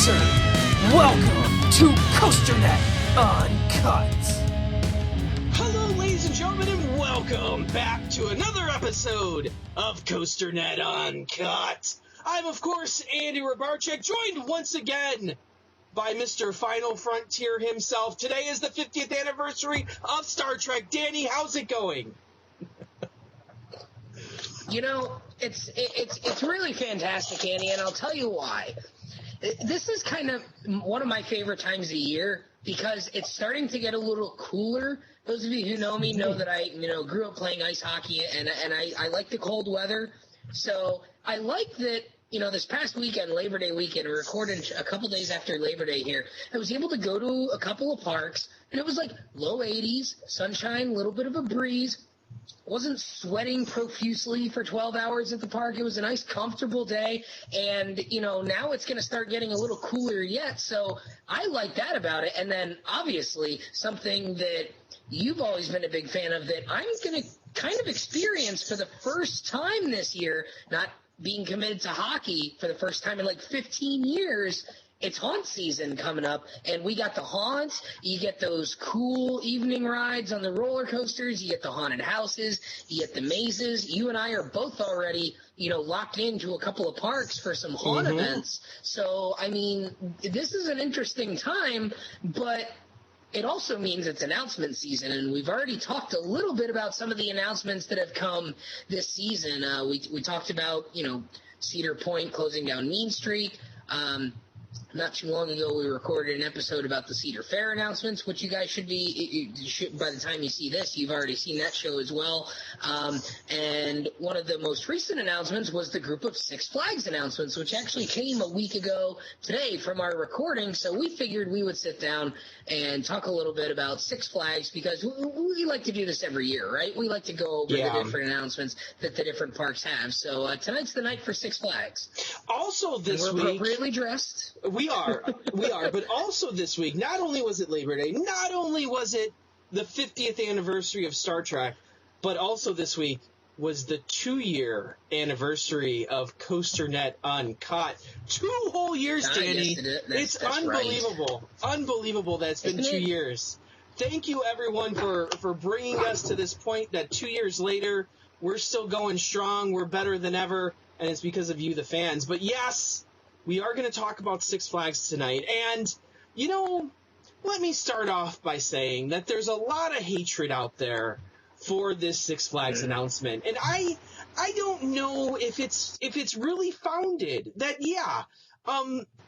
sir. Welcome to COASTER-net Uncut. Hello, ladies and gentlemen, and welcome back to another episode of COASTER-net Uncut. I'm, of course, Andy Rabarczyk, joined once again by Mr. Final Frontier himself. Today is the 50th anniversary of Star Trek. Danny, how's it going? You know, it's really fantastic, Andy, and I'll tell you why. This is kind of one of my favorite times of the year because it's starting to get a little cooler. Those of you who know me know that I grew up playing ice hockey, and I like the cold weather. So I like that. This past weekend, Labor Day weekend, we recorded a couple days after Labor Day here. I was able to go to a couple of parks, and it was like low 80s, sunshine, a little bit of a breeze. Wasn't sweating profusely for 12 hours at the park. It was a nice, comfortable day. And, now it's going to start getting a little cooler yet. So I like that about it. And then, obviously, something that you've always been a big fan of that I'm going to kind of experience for the first time this year, not being committed to hockey for the first time in like 15 years. It's haunt season coming up, and we got the haunts. You get those cool evening rides on the roller coasters. You get the haunted houses. You get the mazes. You and I are both already, locked into a couple of parks for some haunt events. So, I mean, this is an interesting time, but it also means it's announcement season, and we've already talked a little bit about some of the announcements that have come this season. We talked about, Cedar Point closing down Mean Street. Not too long ago, we recorded an episode about the Cedar Fair announcements, which you guys should by the time you see this, you've already seen that show as well. And one of the most recent announcements was the group of Six Flags announcements, which actually came a week ago today from our recording. So we figured we would sit down and talk a little bit about Six Flags because we like to do this every year, right? We like to go over the different announcements that the different parks have. So tonight's the night for Six Flags. Also this we're week, appropriately dressed. We are. But also this week, not only was it Labor Day, not only was it the 50th anniversary of Star Trek, but also this week was the 2-year anniversary of COASTER-net Uncut. 2 whole years, Danny. It's unbelievable. Right. Unbelievable that it's been 2 years. Thank you, everyone, for bringing us to this point that 2 years later, we're still going strong. We're better than ever, and it's because of you, the fans. But yes, we are going to talk about Six Flags tonight. And, let me start off by saying that there's a lot of hatred out there for this Six Flags announcement. And I don't know if it's really founded. That,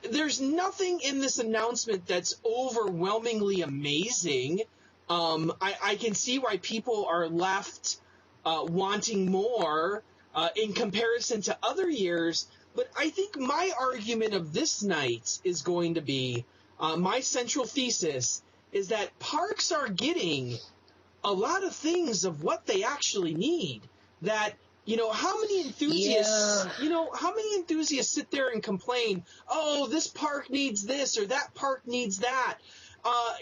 there's nothing in this announcement that's overwhelmingly amazing. I can see why people are left wanting more in comparison to other years. But I think my argument of this night is going to be, my central thesis is that parks are getting a lot of things of what they actually need. That, how many enthusiasts sit there and complain, oh, this park needs this or that park needs that.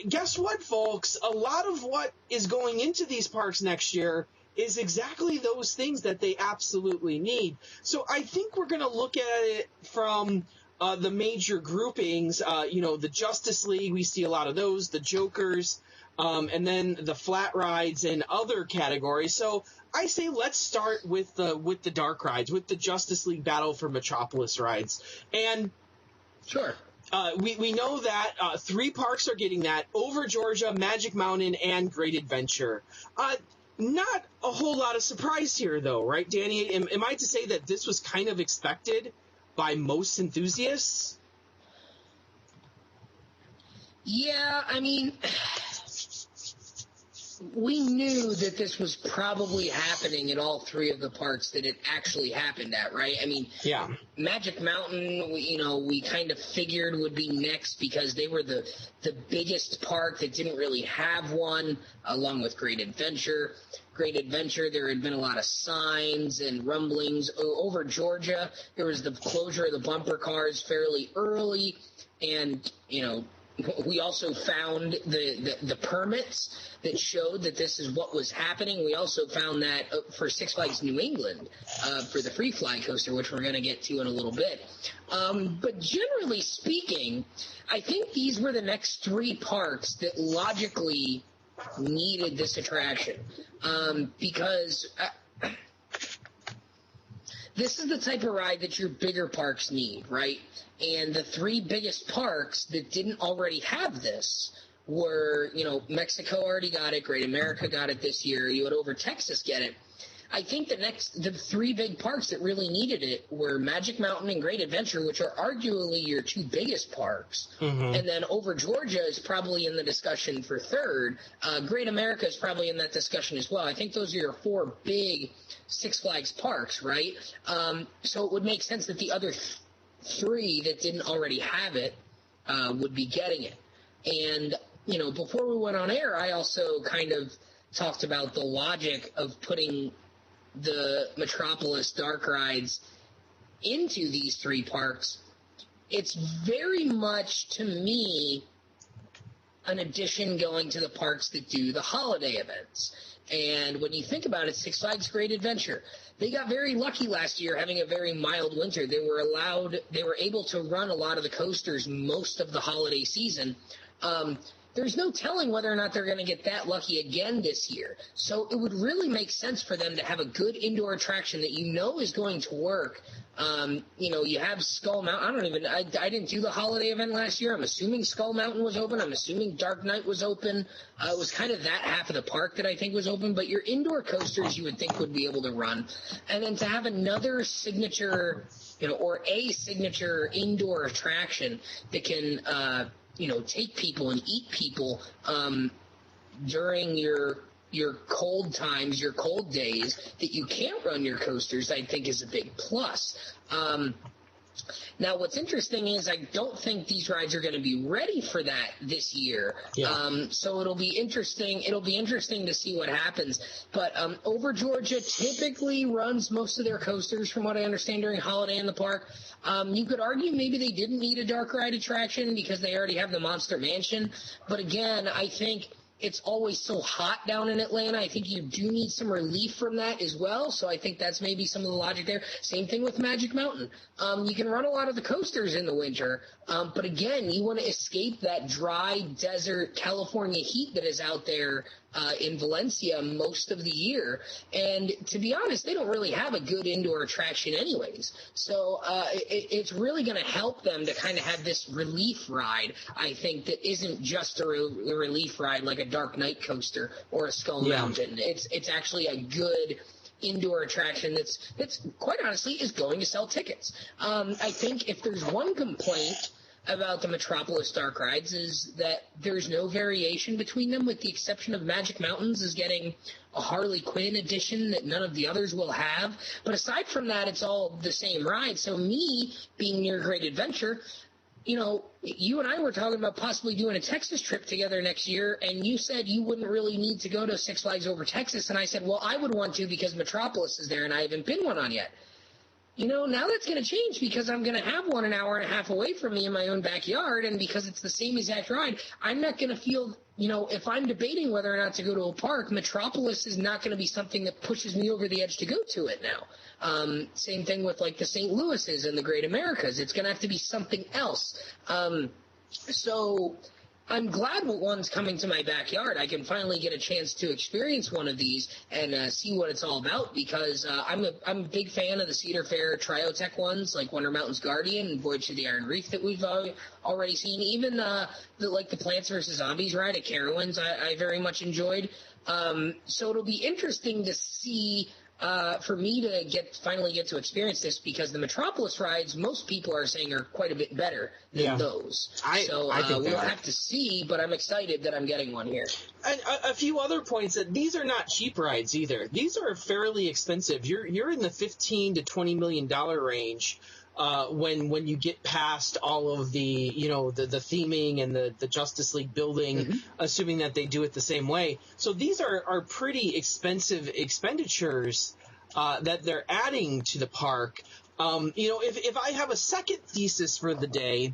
Guess what, folks? A lot of what is going into these parks next year is exactly those things that they absolutely need. So I think we're going to look at it from the major groupings, the Justice League, we see a lot of those, the Jokers, and then the flat rides and other categories. So I say let's start with the dark rides, with the Justice League Battle for Metropolis rides. And sure. We know that 3 parks are getting that: Over Georgia, Magic Mountain, and Great Adventure. Not a whole lot of surprise here, though, right, Danny? Am I to say that this was kind of expected by most enthusiasts? Yeah, I mean, we knew that this was probably happening at all 3 of the parks that it actually happened at, right? I mean, yeah. Magic Mountain, we kind of figured would be next because they were the biggest park that didn't really have one, along with Great Adventure. Great Adventure, there had been a lot of signs and rumblings. Over Georgia, there was the closure of the bumper cars fairly early, and, we also found the permits that showed that this is what was happening. We also found that for Six Flags New England, for the Free Fly Coaster, which we're going to get to in a little bit. But generally speaking, I think these were the next 3 parks that logically needed this attraction. Because this is the type of ride that your bigger parks need, right? And the 3 biggest parks that didn't already have this were, Mexico already got it, Great America got it this year, you had over Texas get it. I think the 3 big parks that really needed it were Magic Mountain and Great Adventure, which are arguably your 2 biggest parks. Mm-hmm. And then Over Georgia is probably in the discussion for 3rd. Great America is probably in that discussion as well. I think those are your 4 big Six Flags parks, right? So it would make sense that the other 3 that didn't already have it would be getting it. And, before we went on air, I also kind of talked about the logic of putting the Metropolis dark rides into these 3 parks. It's very much, to me, an addition going to the parks that do the holiday events. And when you think about it, Six Flags Great Adventure, they got very lucky last year having a very mild winter. They were able to run a lot of the coasters most of the holiday season. There's no telling whether or not they're going to get that lucky again this year. So it would really make sense for them to have a good indoor attraction that is going to work. You have Skull Mountain. I didn't do the holiday event last year. I'm assuming Skull Mountain was open. I'm assuming Dark Knight was open. It was kind of that half of the park that I think was open. But your indoor coasters you would think would be able to run. And then to have another signature, or a signature indoor attraction that can, take people and eat people during your cold times, your cold days, that you can't run your coasters, I think is a big plus. Now, what's interesting is I don't think these rides are going to be ready for that this year. Yeah. So it'll be interesting. It'll be interesting to see what happens. But Over Georgia typically runs most of their coasters, from what I understand, during holiday in the park. You could argue maybe they didn't need a dark ride attraction because they already have the Monster Mansion. But again, I think it's always so hot down in Atlanta. I think you do need some relief from that as well. So I think that's maybe some of the logic there. Same thing with Magic Mountain. You can run a lot of the coasters in the winter. But again, you want to escape that dry desert California heat that is out there in Valencia most of the year. And to be honest, they don't really have a good indoor attraction anyways. So it's really going to help them to kind of have this relief ride, I think, that isn't just a relief ride like a Dark Knight coaster or a Skull Mountain. It's actually a good indoor attraction that's quite honestly is going to sell tickets. I think if there's one complaint about the Metropolis dark rides is that there's no variation between them, with the exception of Magic Mountains is getting a Harley Quinn edition that none of the others will have. But aside from that, it's all the same ride. So me being near Great Adventure, you and I were talking about possibly doing a Texas trip together next year, and you said you wouldn't really need to go to Six Flags Over Texas, and I said, well, I would want to because Metropolis is there, and I haven't been one on yet. Now that's going to change because I'm going to have one an hour and a half away from me in my own backyard, and because it's the same exact ride, I'm not going to feel, if I'm debating whether or not to go to a park, Metropolis is not going to be something that pushes me over the edge to go to it now. Same thing with like the St. Louis's and the Great Americas. It's going to have to be something else. So I'm glad one's coming to my backyard. I can finally get a chance to experience one of these and see what it's all about, because I'm a big fan of the Cedar Fair Triotech ones, like Wonder Mountain's Guardian and Voyage to the Iron Reef that we've already seen. Even the Plants vs. Zombies ride at Carowinds I very much enjoyed. So it'll be interesting to see for me to finally get to experience this, because the Metropolis rides, most people are saying are quite a bit better than those. I think we'll have to see, but I'm excited that I'm getting one here. And a few other points, that these are not cheap rides either. These are fairly expensive. You're in the $15 to $20 million range. When you get past all of the the theming and the Justice League building, assuming that they do it the same way. So these are pretty expensive expenditures that they're adding to the park. If I have a second thesis for the day,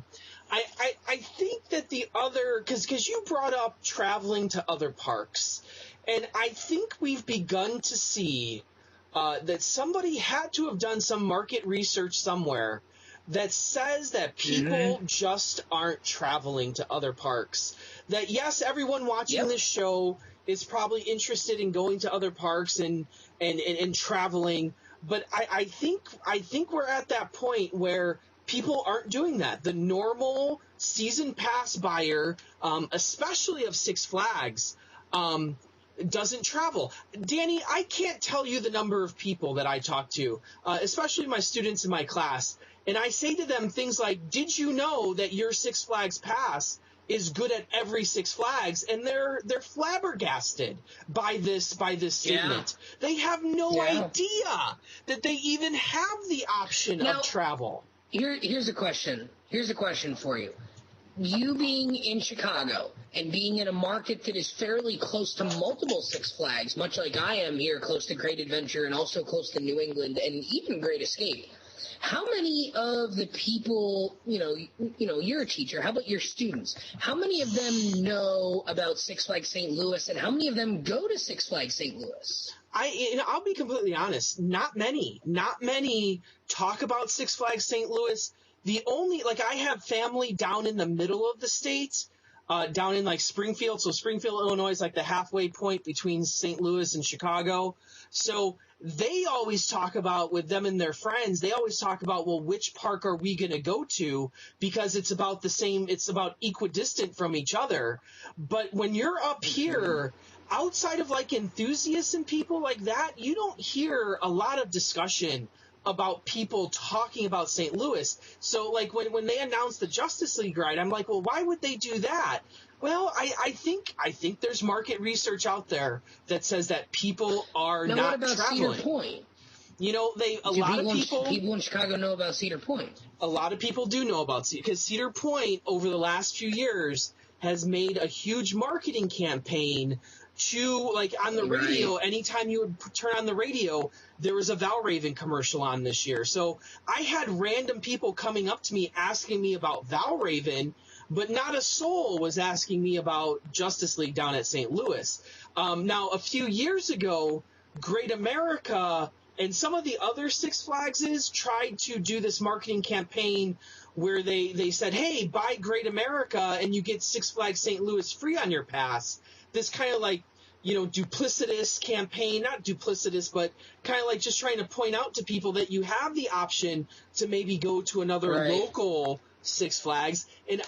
I think that the other, because you brought up traveling to other parks, and I think we've begun to see that somebody had to have done some market research somewhere that says that people just aren't traveling to other parks. That, yes, everyone watching this show is probably interested in going to other parks and traveling, but I think we're at that point where people aren't doing that. The normal season pass buyer, especially of Six Flags, doesn't travel. Danny, I can't tell you the number of people that I talk to, especially my students in my class, and I say to them things like, did you know that your Six Flags pass is good at every Six Flags? And they're flabbergasted by this statement. They have no idea that they even have the option of travel. Here's a question. Here's a question for you. You being in Chicago and being in a market that is fairly close to multiple Six Flags, much like I am here, close to Great Adventure and also close to New England and even Great Escape, how many of the people, you're a teacher, how about your students? How many of them know about Six Flags St. Louis, and how many of them go to Six Flags St. Louis? I'll be completely honest. Not many talk about Six Flags St. Louis. The only, I have family down in the middle of the state, down in Springfield. So Springfield, Illinois is the halfway point between St. Louis and Chicago. So they always talk about, with them and their friends, they always talk about, well, which park are we going to go to? Because it's about the same, it's about equidistant from each other. But when you're up here, outside of enthusiasts and people like that, you don't hear a lot of discussion about people talking about St. Louis. So when they announced the Justice League ride, I'm like, well, why would they do that? Well, I think there's market research out there that says that people are now, not what about traveling. Cedar Point? People in Chicago know about Cedar Point. A lot of people do know about Cedar, because Cedar Point over the last few years has made a huge marketing campaign to, on the radio. Anytime you would turn on the radio, there was a Valraven commercial on this year. So I had random people coming up to me asking me about Valraven, but not a soul was asking me about Justice League down at St. Louis. Now, a few years ago, Great America and some of the other Six Flagses tried to do this marketing campaign where they said, hey, buy Great America and you get Six Flags St. Louis free on your pass. This kind of duplicitous campaign, not duplicitous, but kind of just trying to point out to people that you have the option to maybe go to another local Six Flags, and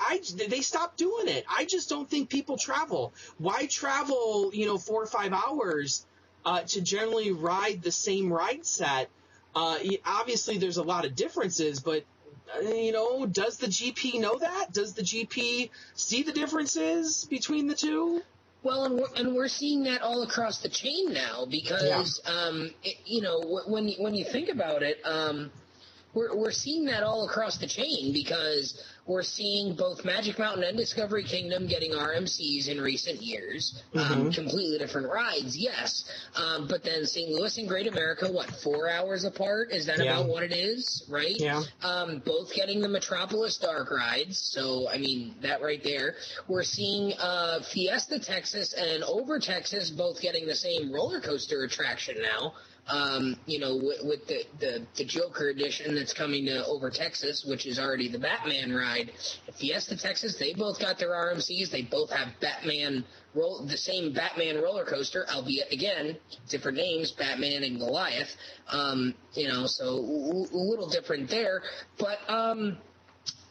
they stopped doing it. I just don't think people travel. Why travel, 4 or 5 hours to generally ride the same ride set? Obviously, there's a lot of differences, but does the GP know that? Does the GP see the differences between the two? Well, and we're seeing that all across the chain now because, when you think about it, we're seeing that all across the chain because we're seeing both Magic Mountain and Discovery Kingdom getting RMCs in recent years. Completely different rides, yes. But then St. Louis and Great America, 4 hours apart? Is that about what it is, right? Yeah. Both getting the Metropolis Dark rides. So, that right there. We're seeing Fiesta Texas and Over Texas both getting the same roller coaster attraction now. With the Joker edition that's coming to Over Texas, which is already the Batman ride. Fiesta Texas, they both got their RMCs. They both have the same Batman roller coaster, albeit again different names, Batman and Goliath. So a little different there, but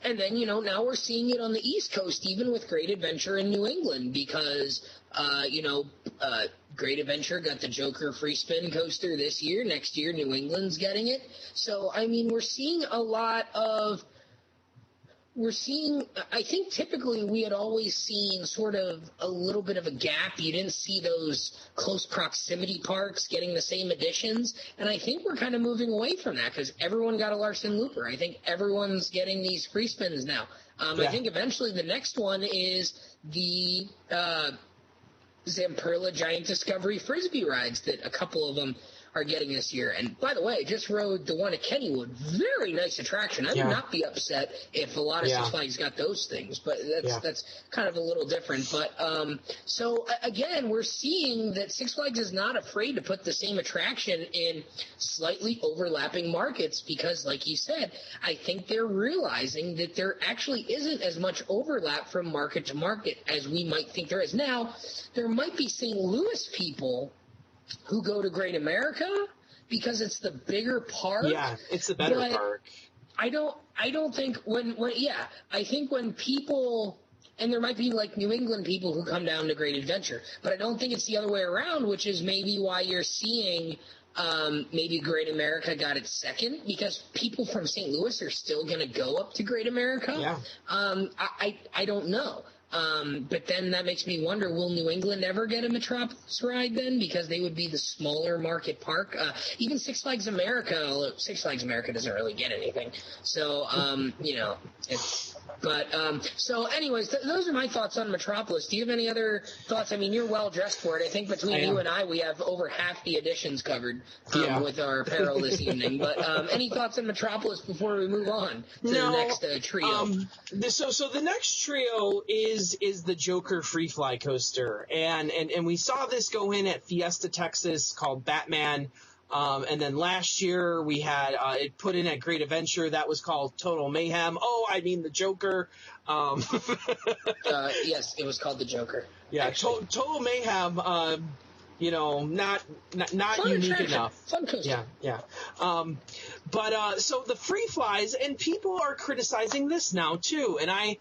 and then now we're seeing it on the East Coast, even with Great Adventure in New England, because Great Adventure got the Joker free spin coaster this year. Next year, New England's getting it. So, we're seeing I think typically we had always seen sort of a little bit of a gap. You didn't see those close proximity parks getting the same additions. And I think we're kind of moving away from that because everyone got a Larson Looper. I think everyone's getting these free spins now. I think eventually the next one is the Zamperla Giant Discovery Frisbee rides that a couple of them are getting this year. And by the way, I just rode the one at Kennywood. Very nice attraction. I would not be upset if a lot of Six Flags got those things, but that's kind of a little different. But so again, we're seeing that Six Flags is not afraid to put the same attraction in slightly overlapping markets because, like you said, I think they're realizing that there actually isn't as much overlap from market to market as we might think there is. Now, there might be St. Louis people who go to Great America because it's the bigger park. Yeah, it's the better park. I don't think I think when people, and there might be like New England people who come down to Great Adventure, but I don't think it's the other way around, which is maybe why you're seeing maybe Great America got it second, because people from St. Louis are still going to go up to Great America. Yeah. I don't know. But then that makes me wonder, will New England ever get a Metropolis ride then? Because they would be the smaller market park. Even Six Flags America, although Six Flags America doesn't really get anything. So, so anyways, those are my thoughts on Metropolis. Do you have any other thoughts? I mean, you're well dressed for it. I think between you and I, we have over half the editions covered with our apparel this evening. But any thoughts on Metropolis before we move on to the next trio? So the next trio is the Joker Free Fly Coaster, and we saw this go in at Fiesta, Texas, called Batman. And then last year we had it put in at Great Adventure. That was called Total Mayhem. Oh, I mean the Joker. Yes, it was called the Joker. Yeah, Total Mayhem. Not fun unique attraction. enough. Fun coaster. Yeah. So the free flies, and people are criticizing this now too. And I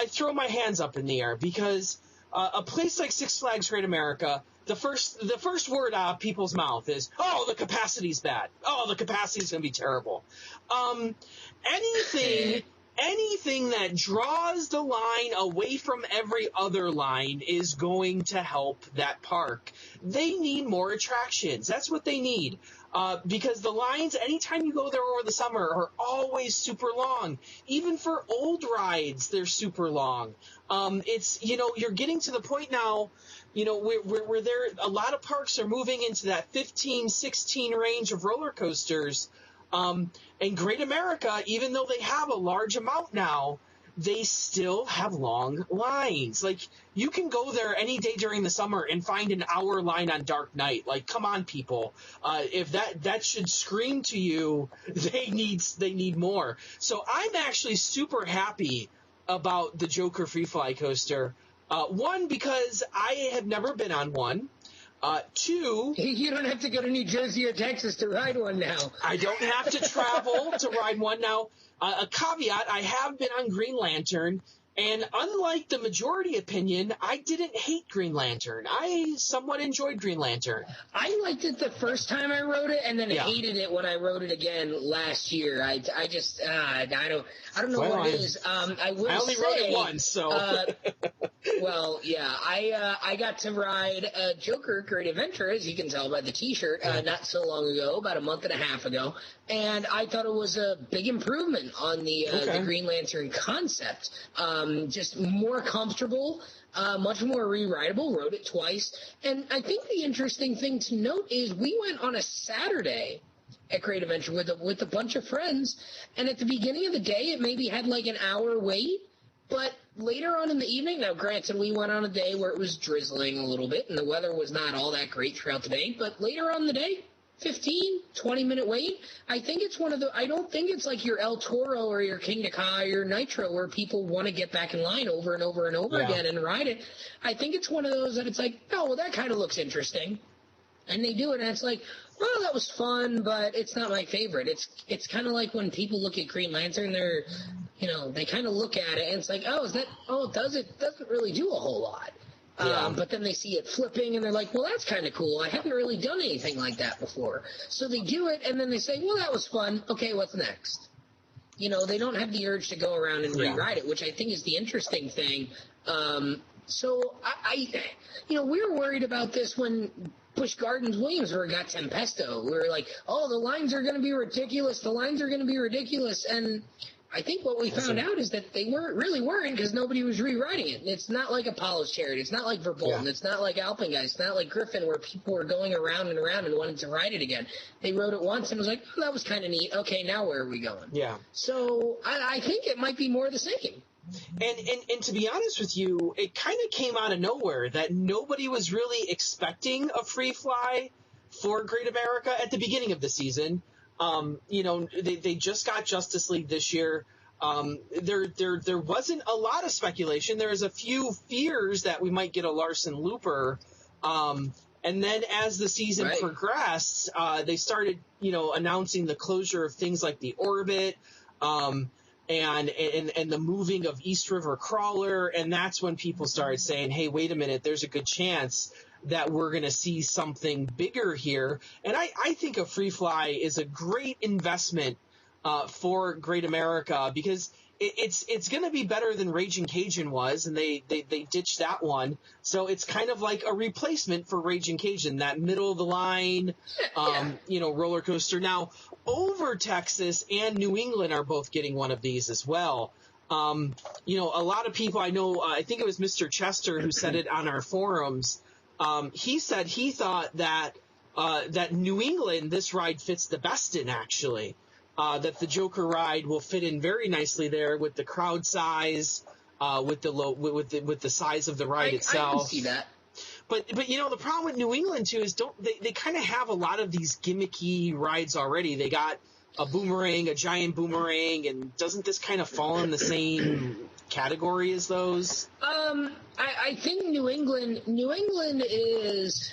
throw my hands up in the air because a place like Six Flags Great America, the first word out of people's mouth is, "Oh, the capacity's bad. Oh, the capacity's going to be terrible." Anything that draws the line away from every other line is going to help that park. They need more attractions. That's what they need. Because the lines, anytime you go there over the summer, are always super long. Even for old rides, they're super long. You're getting to the point now, where there, a lot of parks are moving into that 15, 16 range of roller coasters. And Great America, even though they have a large amount now, they still have long lines. Like, you can go there any day during the summer and find an hour line on Dark Night. Like, come on, people. If that should scream to you, they need more. So I'm actually super happy about the Joker Free Fly Coaster. One, because I have never been on one. Two, you don't have to go to New Jersey or Texas to ride one now. I don't have to travel to ride one now. A caveat, I have been on Green Lantern, and unlike the majority opinion, I didn't hate Green Lantern. I somewhat enjoyed Green Lantern. I liked it the first time I rode it, and then hated it when I rode it again last year. I don't know what it is. I only rode it once, so. I got to ride Joker Great Adventure, as you can tell by the T-shirt, not so long ago, about a month and a half ago, and I thought it was a big improvement on the Green Lantern concept. Just more comfortable, much more re-rideable, rode it twice, and I think the interesting thing to note is we went on a Saturday at Great Adventure with a bunch of friends, and at the beginning of the day it maybe had like an hour wait, but later on in the evening, now granted we went on a day where it was drizzling a little bit and the weather was not all that great throughout the day, but later on in the day, 15, 20-minute wait. I think it's I don't think it's like your El Toro or your King to Ka or your Nitro where people want to get back in line over and over and over again and ride it. I think it's one of those that it's like, oh, well, that kind of looks interesting. And they do it, and it's like, well, that was fun, but it's not my favorite. It's kind of like when people look at Green Lantern, they kind of look at it, and it's like, it doesn't really do a whole lot. But then they see it flipping, and they're like, well, that's kind of cool. I haven't really done anything like that before. So they do it, and then they say, well, that was fun. Okay, what's next? They don't have the urge to go around and rewrite it, which I think is the interesting thing. So we were worried about this when Busch Gardens Williamsburg got Tempesto. We were like, oh, the lines are going to be ridiculous. And I think what we found out is that they weren't because nobody was rewriting it. It's not like Apollo's Chariot. It's not like Verbolten. Yeah. It's not like Alpengeist. It's not like Griffin where people were going around and around and wanted to ride it again. They wrote it once and was like, oh, that was kind of neat. Okay, now where are we going? Yeah. So I think it might be more of the same. And to be honest with you, it kind of came out of nowhere that nobody was really expecting a free fly for Great America at the beginning of the season. They just got Justice League this year. There wasn't a lot of speculation. There was a few fears that we might get a Larson Looper. And then as the season progressed, they started, announcing the closure of things like the Orbit, and the moving of East River Crawler. And that's when people started saying, hey, wait a minute, there's a good chance that we're going to see something bigger here. And I think a free fly is a great investment for Great America because it's going to be better than Raging Cajun was, and they ditched that one. So it's kind of like a replacement for Raging Cajun, that middle of the line, roller coaster. Now, Over Texas and New England are both getting one of these as well. A lot of people I know, I think it was Mr. Chester who said it on our forums. He said he thought that New England, this ride fits the best in, actually. That the Joker ride will fit in very nicely there with the crowd size, with the size of the ride itself. I can see that. But the problem with New England too is they kind of have a lot of these gimmicky rides already. They got a boomerang, a giant boomerang, and doesn't this kind of fall in the same category as those? I think New England is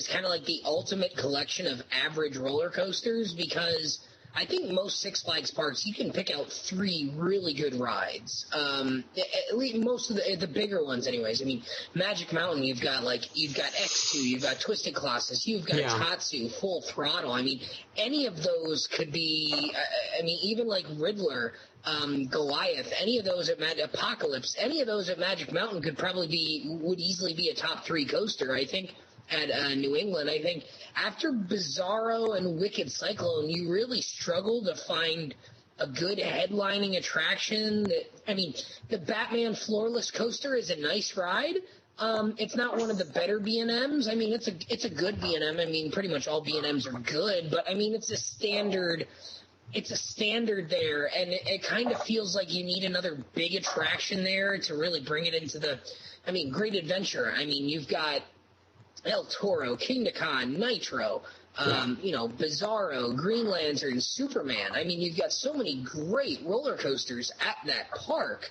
kind of like the ultimate collection of average roller coasters because I think most Six Flags parks, you can pick out 3 really good rides. At least most of the bigger ones anyways. I mean, Magic Mountain, you've got X2, you've got Twisted Colossus, you've got Tatsu, Full Throttle. I mean, any of those could be, even like Riddler, Goliath, any of those at Apocalypse, any of those at Magic Mountain would easily be a top 3 coaster, I think. At New England, I think after Bizarro and Wicked Cyclone, you really struggle to find a good headlining attraction. The Batman Floorless Coaster is a nice ride. It's not one of the better B&Ms. I mean, it's a good B&M. I mean, pretty much all B&Ms are good, but I mean, it's a standard there, and it kind of feels like you need another big attraction there to really bring it into Great Adventure. I mean, you've got El Toro, King Kong, Nitro, Bizarro, Green Lantern, Superman. I mean, you've got so many great roller coasters at that park.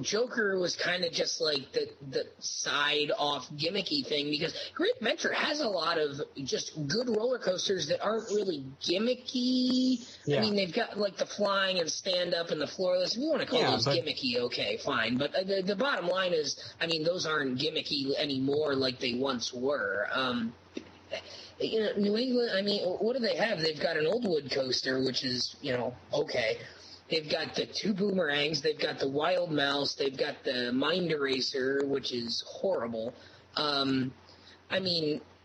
Joker was kind of just like the side off gimmicky thing because Great Adventure has a lot of just good roller coasters that aren't really gimmicky. Yeah. I mean, they've got like the flying and stand up and the floorless. If you want to call those gimmicky, okay, fine. But the bottom line is, those aren't gimmicky anymore like they once were. New England, what do they have? They've got an Old Wood coaster, which is, okay. They've got the 2 boomerangs. They've got the Wild Mouse. They've got the Mind Eraser, which is horrible.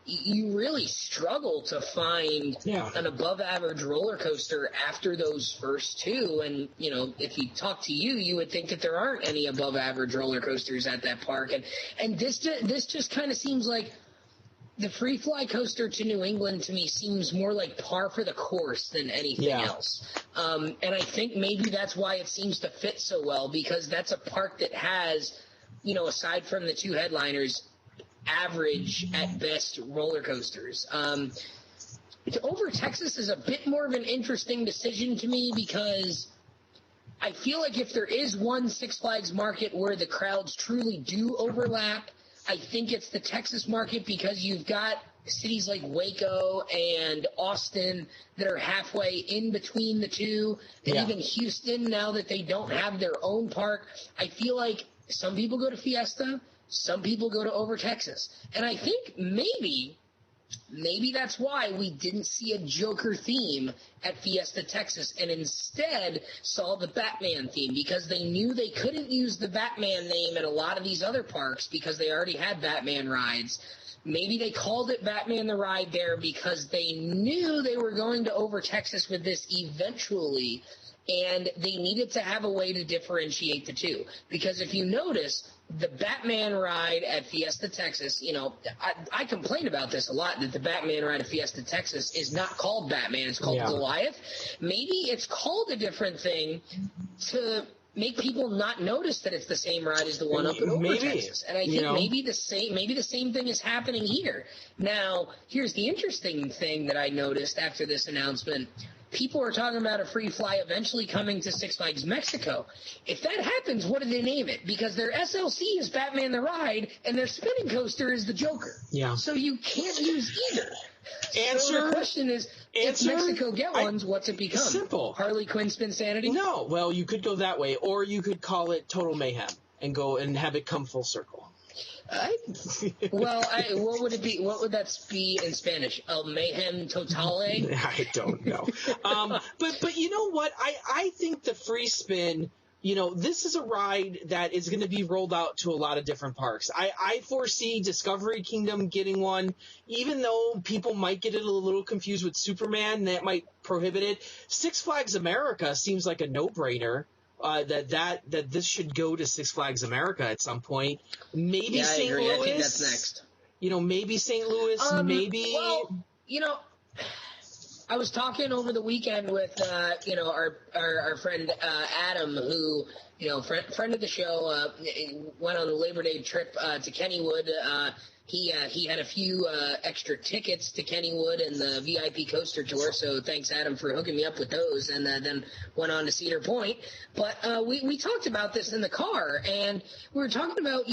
You really struggle to find an above-average roller coaster after those first 2. And, if you talk to you would think that there aren't any above-average roller coasters at that park. And this just kind of seems like the free fly coaster to New England to me seems more like par for the course than anything else. And I think maybe that's why it seems to fit so well because that's a park that has, aside from the 2 headliners, average at best roller coasters. Over Texas is a bit more of an interesting decision to me because I feel like if there is one Six Flags market where the crowds truly do overlap, I think it's the Texas market because you've got cities like Waco and Austin that are halfway in between the 2, and even Houston, now that they don't have their own park, I feel like some people go to Fiesta, some people go to Over Texas. And I think maybe that's why we didn't see a Joker theme at Fiesta Texas and instead saw the Batman theme because they knew they couldn't use the Batman name at a lot of these other parks because they already had Batman rides. Maybe they called it Batman the Ride there because they knew they were going to over Texas with this eventually, and they needed to have a way to differentiate the two. Because if you notice, the Batman ride at Fiesta, Texas, you know, I complain about this a lot, that the Batman ride at Fiesta, Texas is not called Batman, it's called Goliath. Maybe it's called a different thing to make people not notice that it's the same ride as the one up in Over Texas. And I think maybe the same thing is happening here. Now, here's the interesting thing that I noticed after this announcement. People are talking about a free fly eventually coming to Six Flags Mexico. If that happens, what do they name it? Because their SLC is Batman the Ride, and their spinning coaster is the Joker. Yeah. So you can't use either. So the question is, if Mexico get ones, what's it become? Simple. Harley Quinn Spinsanity? No. Well, you could go that way, or you could call it Total Mayhem and go and have it come full circle. What would it be? What would that be in Spanish? El Mayhem Totale? I don't know. But you know what? I think the free spin, you know, this is a ride that is going to be rolled out to a lot of different parks. I foresee Discovery Kingdom getting one, even though people might get it a little confused with Superman. That might prohibit it. Six Flags America seems like a no-brainer. That this should go to Six Flags America at some point. Maybe St. Louis. I think that's next. You know, maybe St. Louis. Maybe. Well, you know, I was talking over the weekend with our friend Adam, who friend of the show, went on a Labor Day trip to Kennywood. He had a few extra tickets to Kennywood and the VIP coaster tour, so thanks, Adam, for hooking me up with those, and then went on to Cedar Point. But we talked about this in the car, and we were talking about,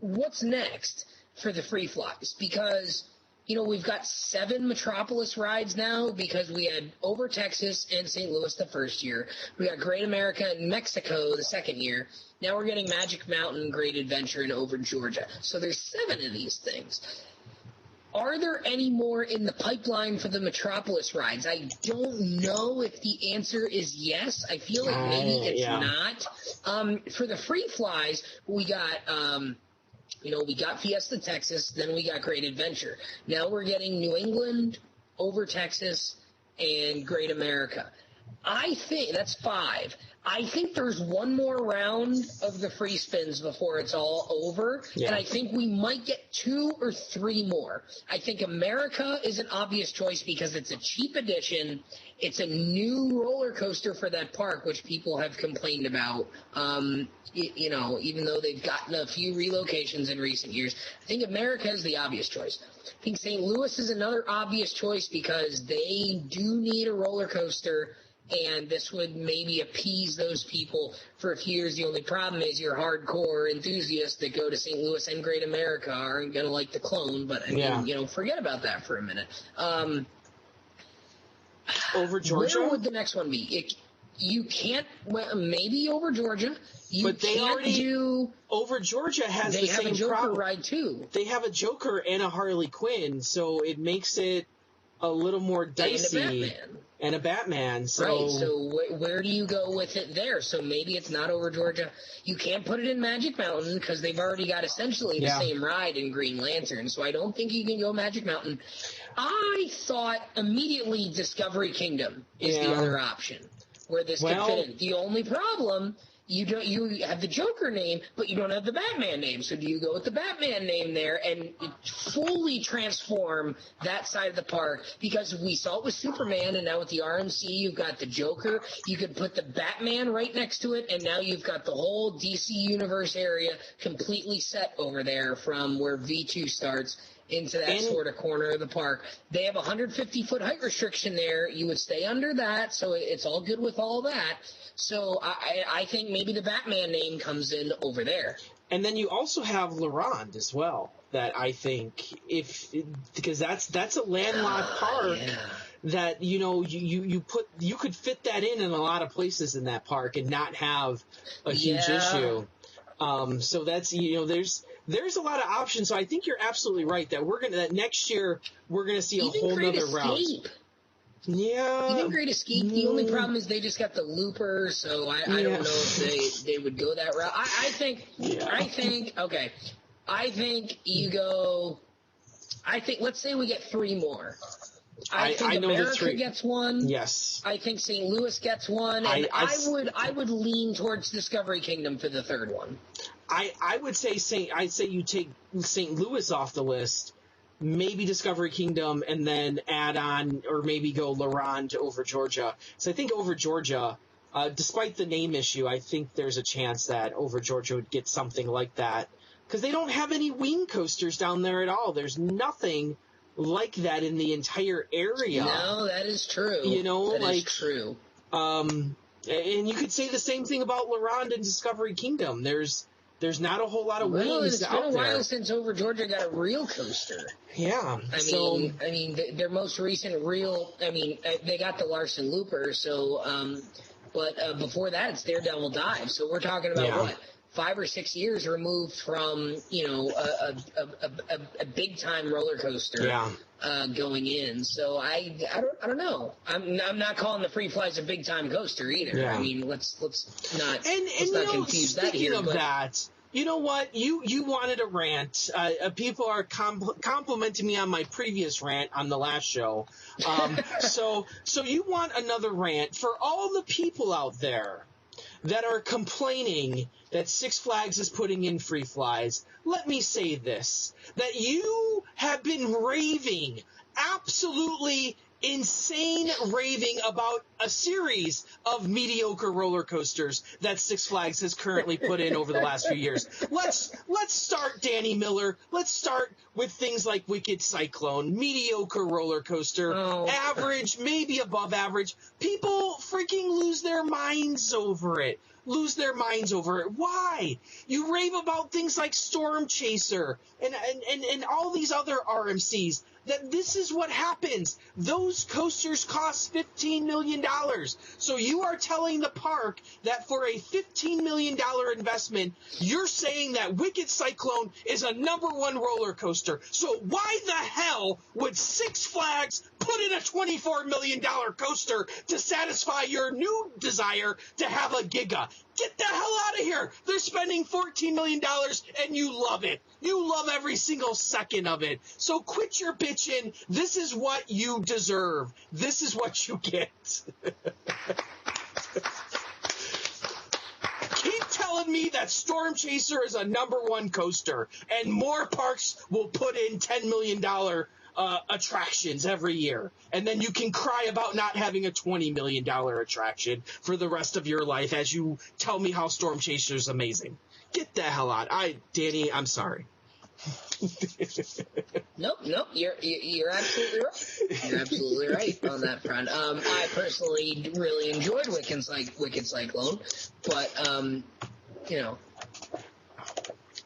what's next for the free flies, because we've got 7 Metropolis rides now because we had Over Texas and St. Louis the first year. We got Great America and Mexico the second year. Now we're getting Magic Mountain, Great Adventure, and Over Georgia. So there's 7 of these things. Are there any more in the pipeline for the Metropolis rides? I don't know if the answer is yes. I feel like maybe it's not. For the free flies, we got we got Fiesta, Texas, then we got Great Adventure. Now we're getting New England, Over Texas, and Great America. I think that's 5. I think there's one more round of the free spins before it's all over, and I think we might get 2 or 3 more. I think America is an obvious choice because it's a cheap addition. It's a new roller coaster for that park, which people have complained about. Even though they've gotten a few relocations in recent years, I think America is the obvious choice. I think St. Louis is another obvious choice because they do need a roller coaster, and this would maybe appease those people for a few years. The only problem is your hardcore enthusiasts that go to St. Louis and Great America aren't going to like the clone, but forget about that for a minute. Over Georgia? Where would the next one be? You can't, maybe Over Georgia. Over Georgia has the same problem. They have a Joker ride too. They have a Joker and a Harley Quinn, so it makes it a little more dicey. And a Batman. So. Right, so where do you go with it there? So maybe it's not Over Georgia. You can't put it in Magic Mountain because they've already got essentially the same ride in Green Lantern, so I don't think you can go Magic Mountain. I thought immediately Discovery Kingdom is the other option where this could fit in. The only problem, you have the Joker name, but you don't have the Batman name. So do you go with the Batman name there and fully transform that side of the park? Because we saw it with Superman, and now with the RMC, you've got the Joker. You could put the Batman right next to it, and now you've got the whole DC Universe area completely set over there from where V2 starts into that sort of corner of the park. They have a 150-foot height restriction there. You would stay under that, so it's all good with all that. So I think maybe the Batman name comes in over there. And then you also have Laurent as well, that I think because that's a landlocked park that you could fit that in a lot of places in that park and not have a huge issue. So that's there's a lot of options. So I think you're absolutely right that next year we're gonna see a whole nother route. Yeah. Even Great Escape, the only problem is they just got the looper, so I don't know if they would go that route. I think you go I think, let's say we get 3 more. I think I know America gets one. Yes. I think St. Louis gets one. And I would lean towards Discovery Kingdom for the 3rd one. I would say you take St. Louis off the list, maybe Discovery Kingdom, and then add on, or maybe go La Ronde over Georgia. So I think over Georgia, despite the name issue, I think there's a chance that over Georgia would get something like that. Because they don't have any wing coasters down there at all. There's nothing like that in the entire area. No, that is true. That is true. And you could say the same thing about La Ronde and Discovery Kingdom. There's not a whole lot of wings out there. It's been a while since Over Georgia got a real coaster. Yeah. I mean, their most recent real. I mean, they got the Larson Looper. So, but before that, it's Daredevil Dive. So we're talking about what? 5 or 6 years removed from a big time roller coaster going in. So I don't know. I'm not calling the Free Flies a big time coaster either. Yeah. I mean, let's not confuse that here. Speaking of that, you know what? You wanted a rant. People are complimenting me on my previous rant on the last show. So you want another rant for all the people out there that are complaining that Six Flags is putting in free flies. Let me say this, that you have been raving, absolutely insane raving about a series of mediocre roller coasters that Six Flags has currently put in over the last few years. Let's start, Danny Miller. Let's start with things like Wicked Cyclone, mediocre roller coaster, average, maybe above average. People freaking lose their minds over it. Why? You rave about things like Storm Chaser and all these other RMCs. That this is what happens. Those coasters cost $15 million. So you are telling the park that for a $15 million investment, you're saying that Wicked Cyclone is a #1 roller coaster. So why the hell would Six Flags put in a $24 million coaster to satisfy your new desire to have a Giga? Get the hell out of here. They're spending $14 million and you love it. You love every single second of it. So quit your bitching. This is what you deserve. This is what you get. Keep telling me that Storm Chaser is a #1 coaster and more parks will put in $10 million attractions every year. And then you can cry about not having a $20 million attraction for the rest of your life as you tell me how Storm Chaser is amazing. Get the hell out. Danny, I'm sorry. Nope. You're absolutely right. You're absolutely right on that front. I personally really enjoyed Wicked Cyclone, but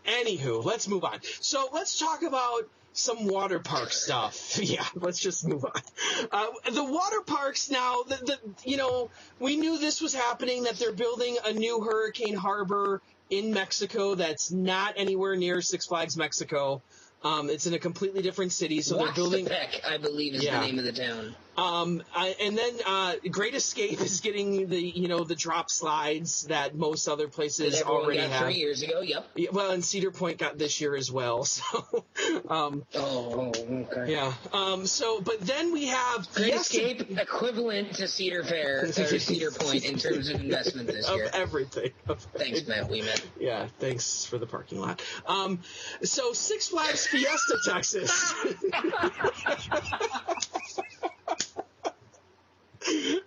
Anywho, let's move on. So let's talk about some water park stuff. Yeah, let's just move on. The water parks now, we knew this was happening, that they're building a new Hurricane Harbor in Mexico that's not anywhere near Six Flags Mexico. It's in a completely different city, so they're building. Waxahachie, I believe, is the name of the town. And then Great Escape is getting the drop slides that most other places already have. 3 years ago. Yep. Yeah, well, and Cedar Point got this year as well. So. Okay. Yeah. But then we have Great Escape equivalent to Cedar Fair or Cedar Point in terms of investment this year. Of everything. Thanks, Matt Weeman. Yeah. Thanks for the parking lot. So Six Flags Fiesta, Texas.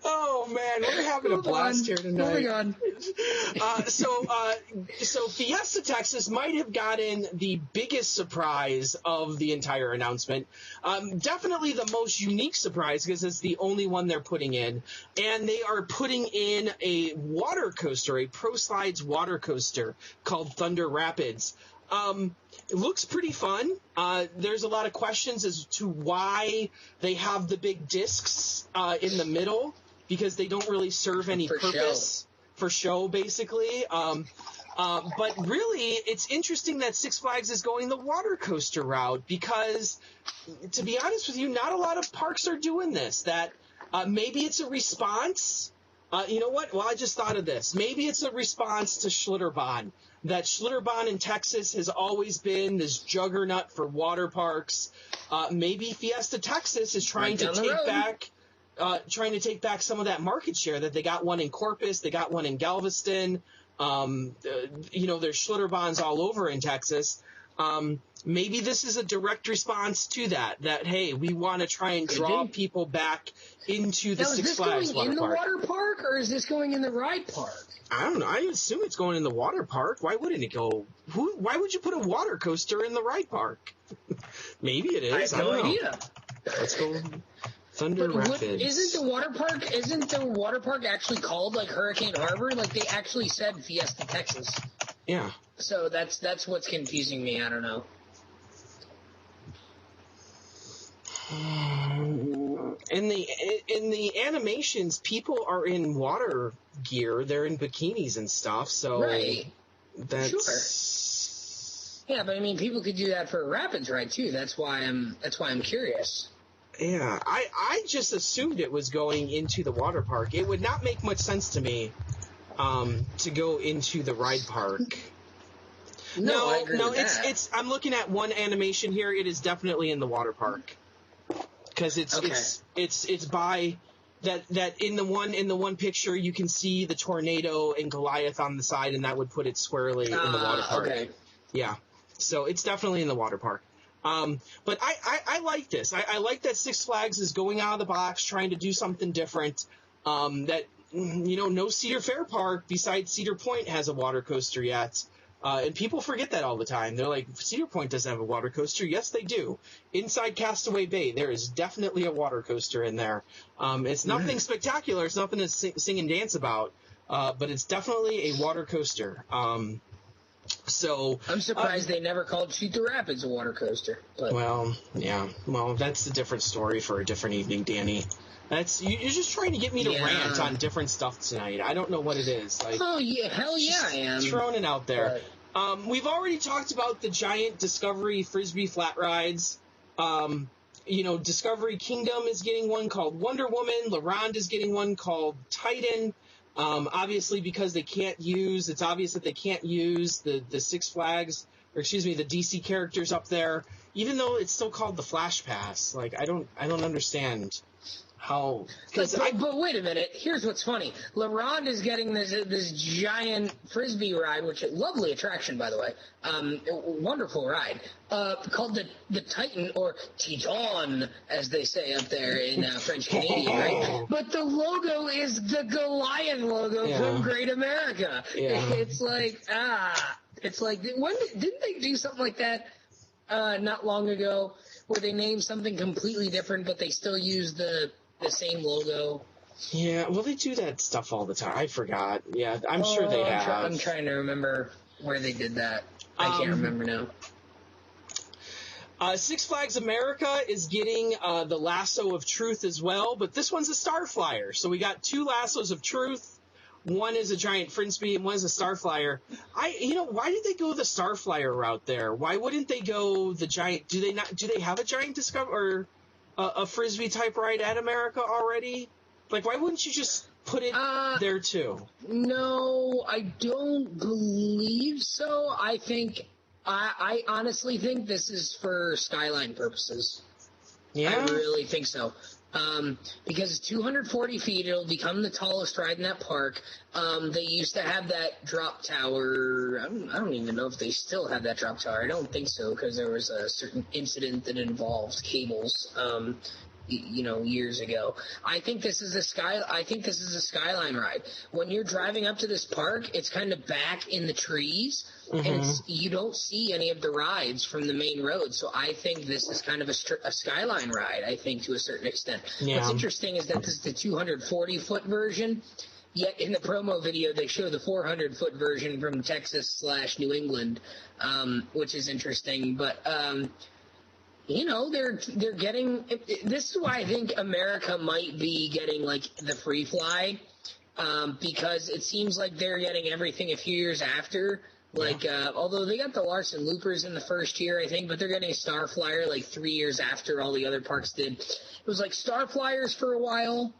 Oh man, we're having a blast here tonight. Moving on. So Fiesta, Texas might have gotten the biggest surprise of the entire announcement. Definitely the most unique surprise because it's the only one they're putting in, and they are putting in a water coaster, a Pro Slides water coaster called Thunder Rapids. It looks pretty fun. There's a lot of questions as to why they have the big discs in the middle, because they don't really serve any purpose for show, basically. But really, it's interesting that Six Flags is going the water coaster route because, to be honest with you, not a lot of parks are doing this. That maybe it's a response You know what? Well, I just thought of this. Maybe it's a response to Schlitterbahn. That Schlitterbahn in Texas has always been this juggernaut for water parks. Maybe Fiesta Texas is trying to take back some of that market share that they got one in Corpus, they got one in Galveston. There's Schlitterbahns all over in Texas. Maybe this is a direct response to that, hey, we want to try and draw people back into the Six Flags water park. Is this going in the water park, or is this going in the ride park? I don't know. I assume it's going in the water park. Why wouldn't it go? Why would you put a water coaster in the ride park? Maybe it is. I have no idea. Let's go Thunder Rapids. Isn't the water park actually called like Hurricane Harbor? Like they actually said Fiesta Texas. Yeah. So that's what's confusing me. I don't know. In the animations, people are in water gear. They're in bikinis and stuff. So right. That's sure. Yeah, but I mean, people could do that for a rapids ride too. That's why I'm curious. Yeah, I just assumed it was going into the water park. It would not make much sense to me to go into the ride park. No, I agree with that. It's. I'm looking at one animation here. It is definitely in the water park because it's by that in the one picture you can see the tornado and Goliath on the side, and that would put it squarely in the water park. Okay. Yeah, so it's definitely in the water park. But I like this. I like that Six Flags is going out of the box, trying to do something different. That no Cedar Fair park besides Cedar Point has a water coaster yet. And people forget that all the time. They're like, Cedar Point doesn't have a water coaster. Yes, they do. Inside Castaway Bay, there is definitely a water coaster in there. It's nothing spectacular. It's nothing to sing and dance about. But it's definitely a water coaster. So I'm surprised they never called Shoot the Rapids a water coaster. But. Well, yeah. Well, that's a different story for a different evening, Danny. You're just trying to get me to rant on different stuff tonight. I don't know what it is. Oh yeah, hell yeah, I am. Throwing it out there. We've already talked about the giant Discovery Frisbee flat rides. Discovery Kingdom is getting one called Wonder Woman. LaRonde is getting one called Titan. Obviously, because it's obvious that they can't use the Six Flags, or excuse me, the DC characters up there, even though it's still called the Flash Pass. Like, I don't understand how. But wait a minute. Here's what's funny. LaRonde is getting this giant Frisbee ride, which is a lovely attraction, by the way. Wonderful ride. Called the Titan, or Titan, as they say up there in French Canadian, right? But the logo is the Goliath logo from Great America. Yeah. It's like, didn't they do something like that not long ago, where they named something completely different, but they still use the same logo? Yeah, well, they do that stuff all the time. I forgot. Yeah, I'm sure they have. I'm trying to remember where they did that. I can't remember now. Six Flags America is getting the Lasso of Truth as well, but this one's a Starflyer. So we got two Lassos of Truth. One is a giant Frisbee and one is a Starflyer. Why did they go the Starflyer route there? Why wouldn't they go the giant? Do they have a giant or a Frisbee type ride at America already? Like, why wouldn't you just put it there too? No, I don't believe so. I honestly think this is for Skyline purposes. Yeah, I really think so. Because it's 240 feet, it'll become the tallest ride in that park. They used to have that drop tower. I don't even know if they still have that drop tower. I don't think so, because there was a certain incident that involved cables, years ago. I think this is a Skyline ride. When you're driving up to this park, it's kind of back in the trees, and you don't see any of the rides from the main road. So I think this is kind of a Skyline ride, I think, to a certain extent. Yeah. What's interesting is that this is the 240-foot version, yet in the promo video they show the 400-foot version from Texas/New England, which is interesting. But they're getting. This is why I think America might be getting like the free fly, because it seems like they're getting everything a few years after. Like, although they got the Larson Loopers in the first year, I think, but they're getting a Starflyer like 3 years after all the other parks did. It was like Starflyers for a while,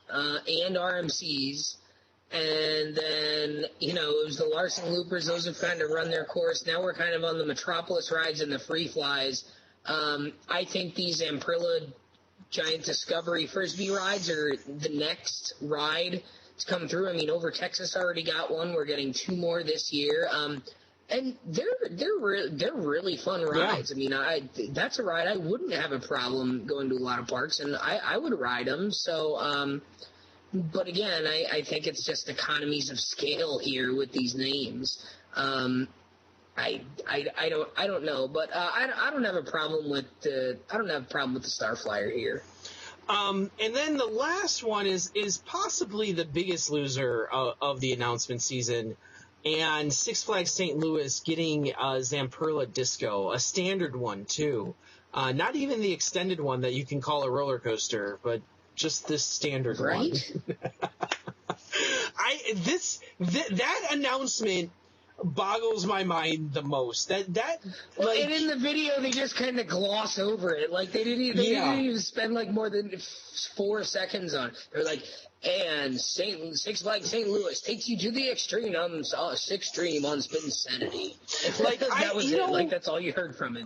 and RMCs. And then, it was the Larson Loopers. Those have kind of run their course. Now we're kind of on the Metropolis rides and the Free Flies. I think these Amprilla Giant Discovery Frisbee rides are the next ride to come through. I mean, Over Texas already got one. We're getting 2 more this year. And they're really fun rides. Yeah. I mean, that's a ride I wouldn't have a problem going to a lot of parks, and I would ride them. So, but again, I think it's just economies of scale here with these names. I don't know, but I don't have a problem with the Starflyer here. And then the last one is possibly the biggest loser of the announcement season, and Six Flags St. Louis getting Zamperla Disco, a standard one too, not even the extended one that you can call a roller coaster, but just this standard one. That announcement boggles my mind the most. And in the video they just kind of gloss over it, like they didn't even spend like more than 4 seconds on it. They're like, and Six Flags St. Louis takes you to the extreme on Spinsanity. Like that's all you heard from it.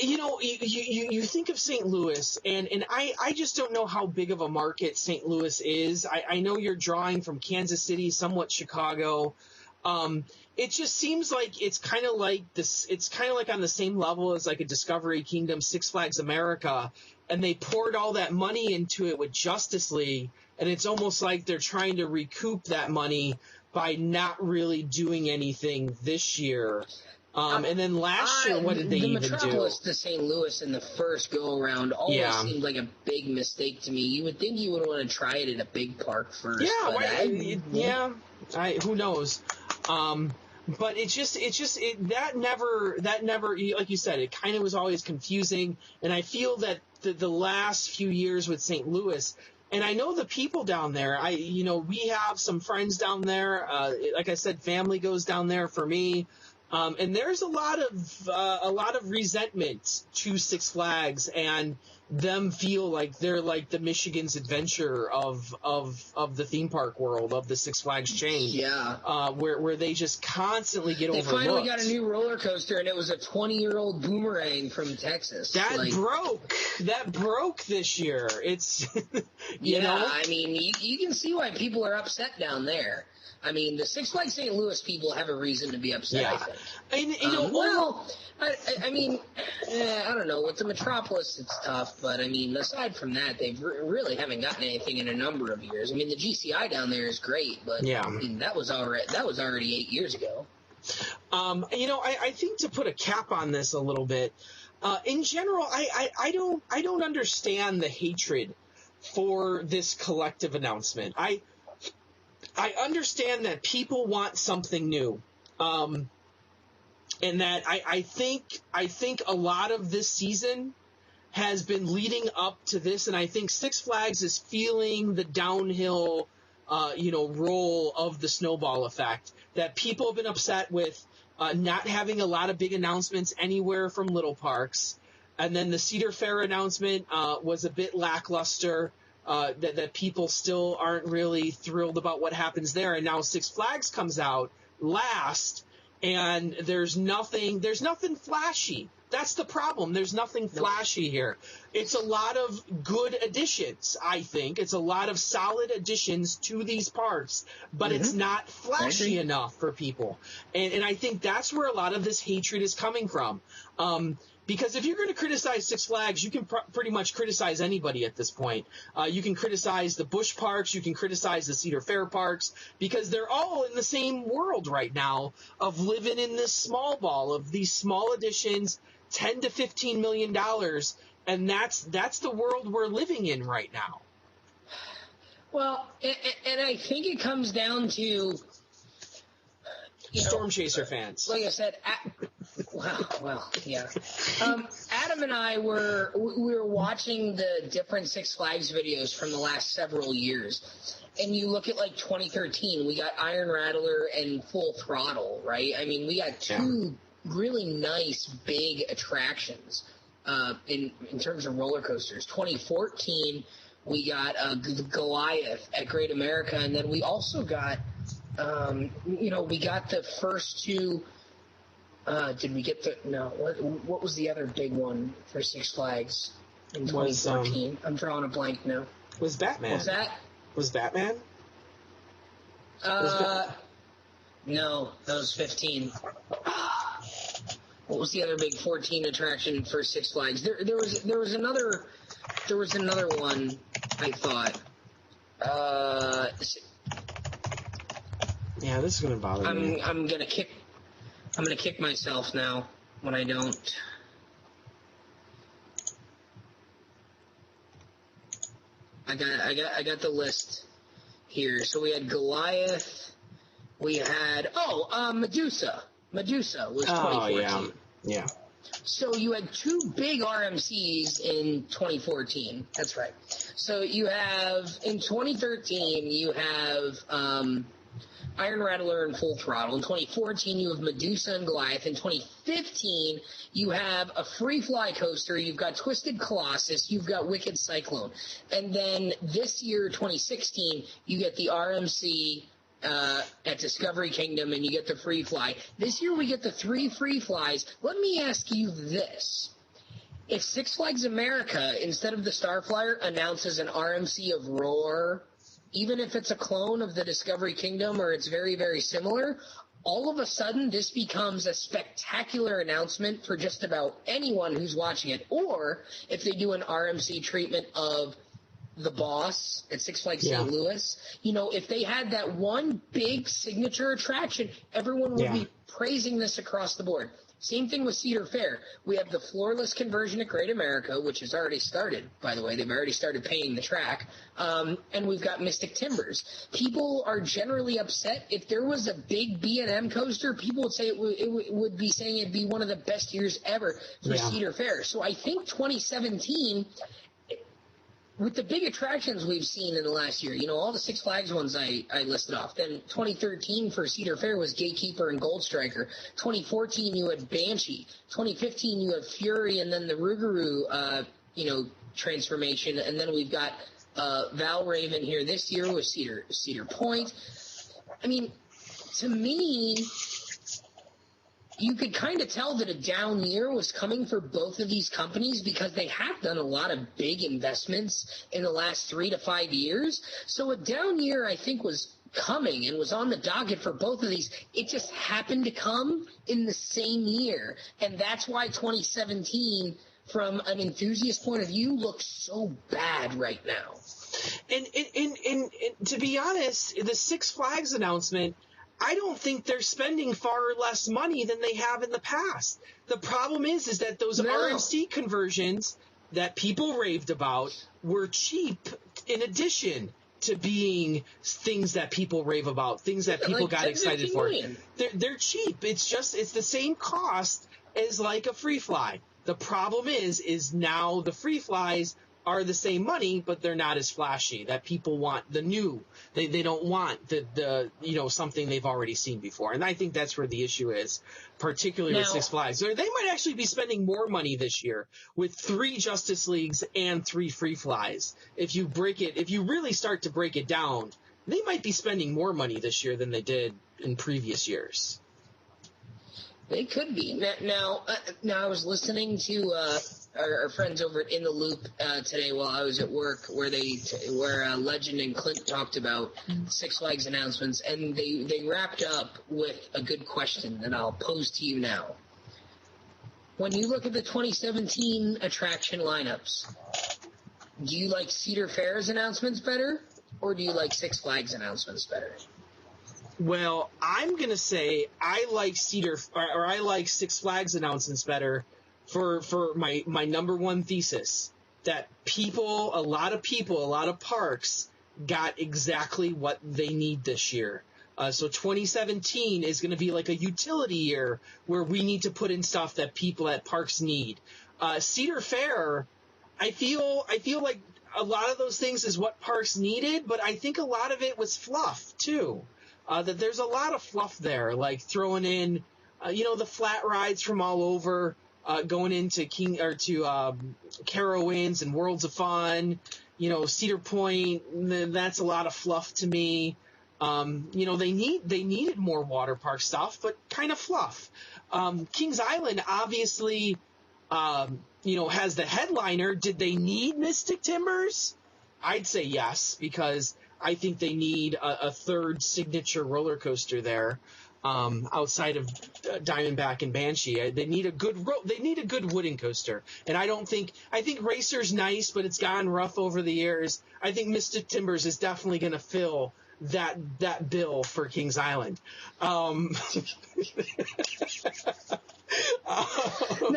You think of St. Louis, and I just don't know how big of a market St. Louis is. I know you're drawing from Kansas City, somewhat Chicago. It just seems like it's kind of like this. It's kind of like on the same level as like a Discovery Kingdom, Six Flags America, and they poured all that money into it with Justice League, and it's almost like they're trying to recoup that money by not really doing anything this year. And then last year, what did they even do? The Metropolis to St. Louis in the first go-around always seemed like a big mistake to me. You would think you would want to try it at a big park first. Who knows? But that never, like you said, it kind of was always confusing. And I feel that the last few years with St. Louis, and I know the people down there, we have some friends down there. Like I said, family goes down there for me. And there's a lot of resentment to Six Flags and them feel like they're like the Michigan's Adventure of the theme park world, of the Six Flags chain. Yeah. Where they just constantly get overlooked. They finally got a new roller coaster, and it was a 20-year-old Boomerang from Texas. That broke this year. It's, I mean, you can see why people are upset down there. I mean, the Six Flags St. Louis people have a reason to be upset, I think. I don't know. With the Metropolis, it's tough. But, I mean, aside from that, they really haven't gotten anything in a number of years. I mean, the GCI down there is great, but I mean, that was already 8 years ago. I think to put a cap on this a little bit, in general, I don't understand the hatred for this collective announcement. I understand that people want something new, and that I think a lot of this season has been leading up to this, and I think Six Flags is feeling the downhill, roll of the snowball effect, that people have been upset with not having a lot of big announcements anywhere from little parks, and then the Cedar Fair announcement was a bit lackluster. That people still aren't really thrilled about what happens there. And now Six Flags comes out last, and there's nothing flashy. That's the problem. There's nothing flashy here. It's a lot of good additions, I think. It's a lot of solid additions to these parks, but it's not flashy enough for people. And I think that's where a lot of this hatred is coming from. Because if you're going to criticize Six Flags, you can pretty much criticize anybody at this point. You can criticize the Busch parks. You can criticize the Cedar Fair parks, because they're all in the same world right now of living in this small ball of these small additions, $10 to $15 million. And that's the world we're living in right now. Well, and I think it comes down to Storm Chaser fans. Like I said, yeah. Adam and I were watching the different Six Flags videos from the last several years, and you look at like 2013, we got Iron Rattler and Full Throttle, right? I mean, we got two really nice big attractions in terms of roller coasters. 2014 We got Goliath at Great America, and then we also got, we got the first two. Did we get the no? What was the other big one for Six Flags in 2014? I'm drawing a blank now. Was Batman? Was that? Was Batman? No, that was 15. What was the other big 14 attraction for Six Flags? There was another one, I thought. Yeah, this is gonna bother me. I'm gonna kick myself now when I don't. I got the list here. So we had Goliath. We had Medusa. Medusa was 2014. Oh yeah. So you had two big RMCs in 2014. That's right. So you have in 2013 you have Iron Rattler and Full Throttle. In 2014 you have Medusa and Goliath. In 2015 you have a Free Fly coaster. You've got Twisted Colossus. You've got Wicked Cyclone. And then this year, 2016, you get the RMC at Discovery Kingdom, and you get the Free Fly. This year we get the 3 Free Flies. Let me ask you this. If Six Flags America, instead of the Starflyer, announces an RMC of Roar, even if it's a clone of the Discovery Kingdom or it's very, very similar, all of a sudden this becomes a spectacular announcement for just about anyone who's watching it. Or if they do an RMC treatment of the Boss at Six Flags St. Louis, if they had that one big signature attraction, everyone would be praising this across the board. Same thing with Cedar Fair. We have the floorless conversion at Great America, which has already started, by the way. They've already started paying the track. And we've got Mystic Timbers. People are generally upset. If there was a big B&M coaster, people would say it would be saying it'd be one of the best years ever for Cedar Fair. So I think 2017... with the big attractions we've seen in the last year, all the Six Flags ones I listed off. Then 2013 for Cedar Fair was Gatekeeper and Gold Striker. 2014 you had Banshee. 2015 you had Fury, and then the Rougarou, transformation. And then we've got Valraven here this year with Cedar Point. I mean, to me, you could kind of tell that a down year was coming for both of these companies because they have done a lot of big investments in the last 3 to 5 years. So a down year, I think, was coming and was on the docket for both of these. It just happened to come in the same year. And that's why 2017, from an enthusiast point of view, looks so bad right now. And to be honest, the Six Flags announcement, I don't think they're spending far less money than they have in the past. The problem is that those RMC conversions that people raved about were cheap in addition to being things that people rave about, things that people got excited for. They're cheap. It's the same cost as like a Free Fly. The problem is now the Free Flies are the same money, but they're not as flashy. That people want the new. They don't want the something they've already seen before. And I think that's where the issue is, particularly with Six Flags. They might actually be spending more money this year with 3 Justice Leagues and 3 Free Flies. If you really start to break it down, they might be spending more money this year than they did in previous years. They could be. Now I was listening to our friends over at In the Loop today while I was at work, where Legend and Clint talked about Six Flags announcements, and they wrapped up with a good question that I'll pose to you now. When you look at the 2017 attraction lineups, do you like Cedar Fair's announcements better, or do you like Six Flags announcements better? Well, I'm going to say I like Six Flags announcements better for my number one thesis, that a lot of parks got exactly what they need this year. So 2017 is going to be like a utility year where we need to put in stuff that people at parks need. Cedar Fair, I feel like a lot of those things is what parks needed, but I think a lot of it was fluff too. That there's a lot of fluff there, like throwing in, the flat rides from all over, going into Carowinds and Worlds of Fun, Cedar Point, that's a lot of fluff to me. They needed more water park stuff, but kind of fluff. Kings Island obviously, has the headliner. Did they need Mystic Timbers? I'd say yes, because I think they need a third signature roller coaster there, outside of Diamondback and Banshee. They need a good wooden coaster, and I think Racer's nice, but it's gotten rough over the years. I think Mystic Timbers is definitely going to fill that bill for Kings Island. No,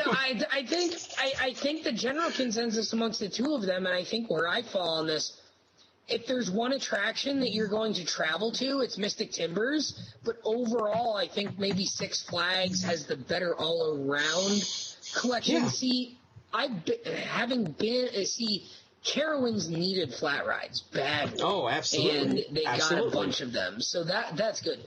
I think the general consensus amongst the two of them, and I think where I fall on this, if there's one attraction that you're going to travel to, it's Mystic Timbers. But overall, I think maybe Six Flags has the better all-around collection. Yeah. Carowinds needed flat rides badly. Oh, absolutely. And they got a bunch of them. So that's good.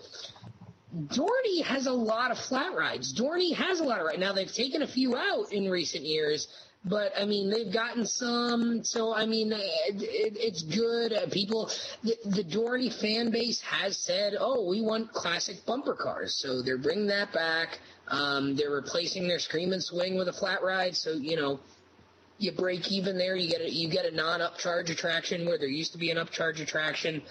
Dorney has a lot of flat rides. Now, they've taken a few out in recent years, but, they've gotten some. So, it's good. The Dorney fan base has said, we want classic bumper cars. So they're bringing that back. They're replacing their Scream and Swing with a flat ride. So, you break even there. You get a non-upcharge attraction where there used to be an upcharge attraction.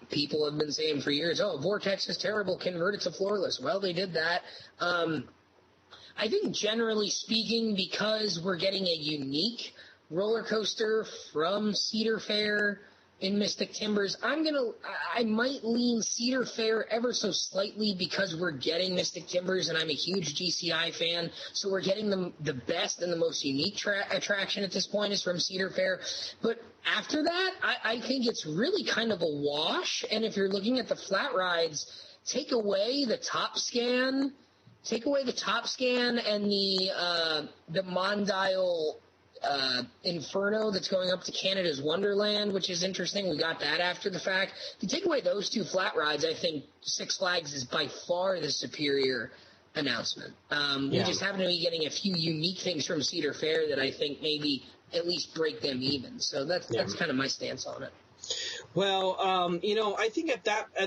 People have been saying for years, Vortex is terrible, convert it to floorless. Well, they did that. I think generally speaking, because we're getting a unique roller coaster from Cedar Fair in Mystic Timbers, I might lean Cedar Fair ever so slightly because we're getting Mystic Timbers, and I'm a huge GCI fan, so we're getting the best and the most unique attraction at this point is from Cedar Fair. But after that, I think it's really kind of a wash, and if you're looking at the flat rides, take away the top scan and the Mondial Inferno that's going up to Canada's Wonderland, which is interesting. We got that after the fact. If you take away those two flat rides, I think Six Flags is by far the superior announcement. We just happen to be getting a few unique things from Cedar Fair that I think maybe at least break them even. So that's kind of my stance on it. Well, I think at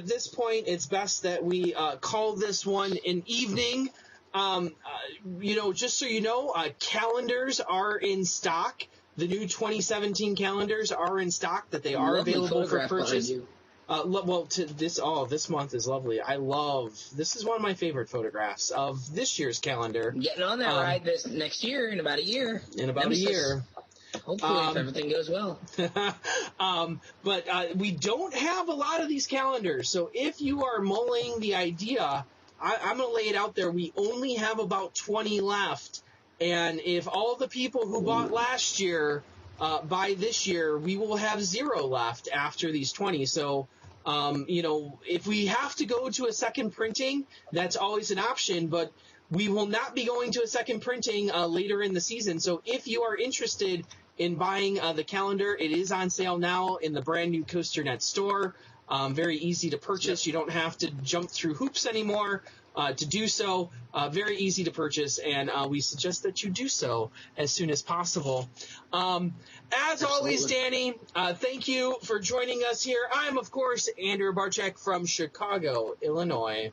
this point, it's best that we call this one an evening. Just so you know, calendars are in stock. The new 2017 calendars are in stock, that they are available for purchase. This month is lovely. This is one of my favorite photographs of this year's calendar. Getting on that ride this next year in about a year. Hopefully, if everything goes well. But we don't have a lot of these calendars. So if you are mulling the idea, I'm going to lay it out there. We only have about 20 left. And if all the people who bought last year buy this year, we will have 0 left after these 20. So, if we have to go to a second printing, that's always an option. But we will not be going to a second printing later in the season. So if you are interested in buying the calendar, it is on sale now in the brand new COASTER.net store. Very easy to purchase. You don't have to jump through hoops anymore to do so. Very easy to purchase, and we suggest that you do so as soon as possible. As always, Danny, thank you for joining us here. I'm, of course, Andrew Barczyk from Chicago, Illinois.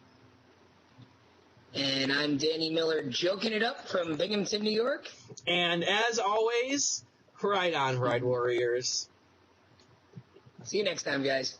And I'm Danny Miller, joking it up from Binghamton, New York. And as always, ride on, Ride Warriors. See you next time, guys.